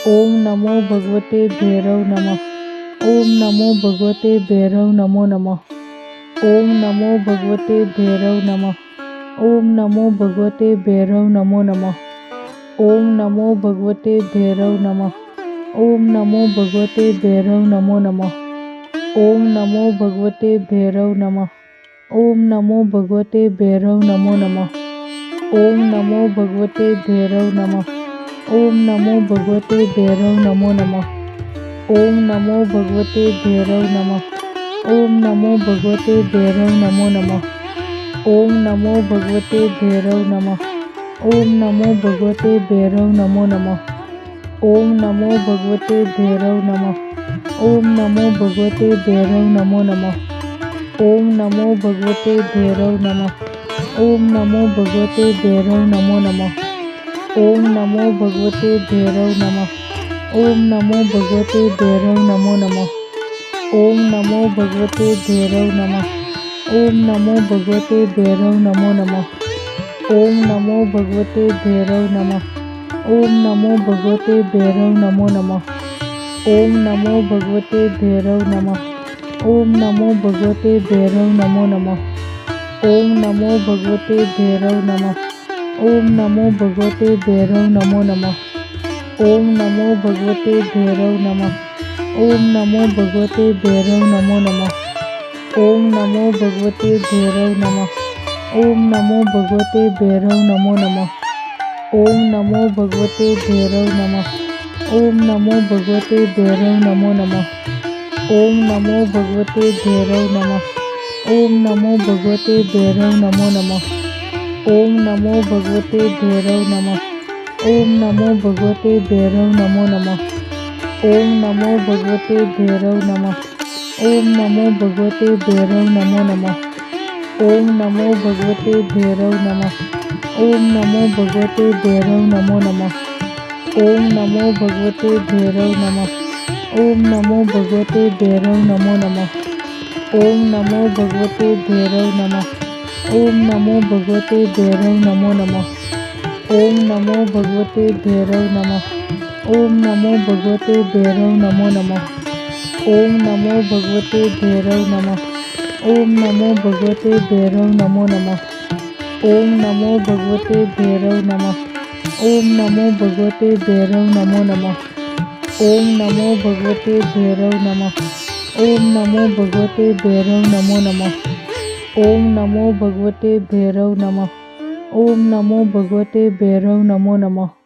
ओम नमो भगवते भैरव नमः। ओम नमो भगवते भैरव नमो नमः। ओम नमो भगवते भैरव नमः। ओम नमो भगवते भैरव नमो नमः। ओम नमो भगवते भैरव नमः। ओम नमो भगवते भैरव नमो नमः। ओम नमो भगवते भैरव नमः। ओम नमो भगवते भैरव नमो नमः। ओम नमो भगवते भैरव नमः। ओम नमो भगवते भैरव नमो नमः। ओम नमो भगवते भैरव नमः। ओम नमो भगवते भैरव नमो नमः। ओम नमो भगवते भैरव नमः। ओम नमो भगवते भैरव नमो नमः। ओम नमो भगवते भैरव नमः। ओम नमो भगवते भैरव नमो नमः। ओम नमो भगवते भैरव नमः। ओम नमो भगवते भैरव नमो नमः। ओम नमो भगवते भैरव नमः। ओम नमो भगवते भैरव नमो नमः। ओम नमो भगवते भैरव नमः। ओम नमो भगवते भैरव नमो नमः। ओम नमो भगवते भैरव नमः। ओम नमो भगवते भैरव नमो नमः। ओम नमो भगवते भैरव नमः। ओम नमो भगवते भैरव नमो नमः। ओम नमो भगवते भैरव नमः। ओम नमो भगवते भैरव नमो नमः। ओम नमो भगवते भैरव नमः। ओम नमो भगवते भैरव नमो नमः। ओम नमो भगवते भैरव नमः। ओम नमो भगवते भैरव नमो नमः। ओम नमो भगवते भैरव नमः। ओम नमो भगवते भैरव नमो नमः। ओम नमो भगवते भैरव नमः। ओम नमो भगवते भैरव नमो नमः। ओम नमो भगवते भैरव नमः। ओम नमो भगवते भैरव नमो नमः। ओम नमो भगवते भैरव नमः। ओम नमो भगवते भैरव नमो नमः। ओम नमो भगवते भैरव नमः। ओम नमो भगवते भैरव नमो नमः। ओम नमो भगवते भैरव नमः। ओम नमो भगवते भैरव नमो नमः। ओम नमो भगवते भैरव नमः। ओम नमो भगवते भैरव नमो नमः। ओम नमो भगवते भैरव नमः। ओम नमो भगवते भैरव नमो नमः। ओम नमो भगवते भैरव नमः। ओम नमो भगवते भैरव नमो नमः। ओम नमो भगवते भैरव नमः। ओम नमो भगवते भैरव नमो नमः। ओम नमो भगवते भैरव नमः। ओम नमो भगवते भैरव नमो नमः। ओम नमो भगवते भैरव नमः। ओम नमो भगवते भैरव नमो नमः।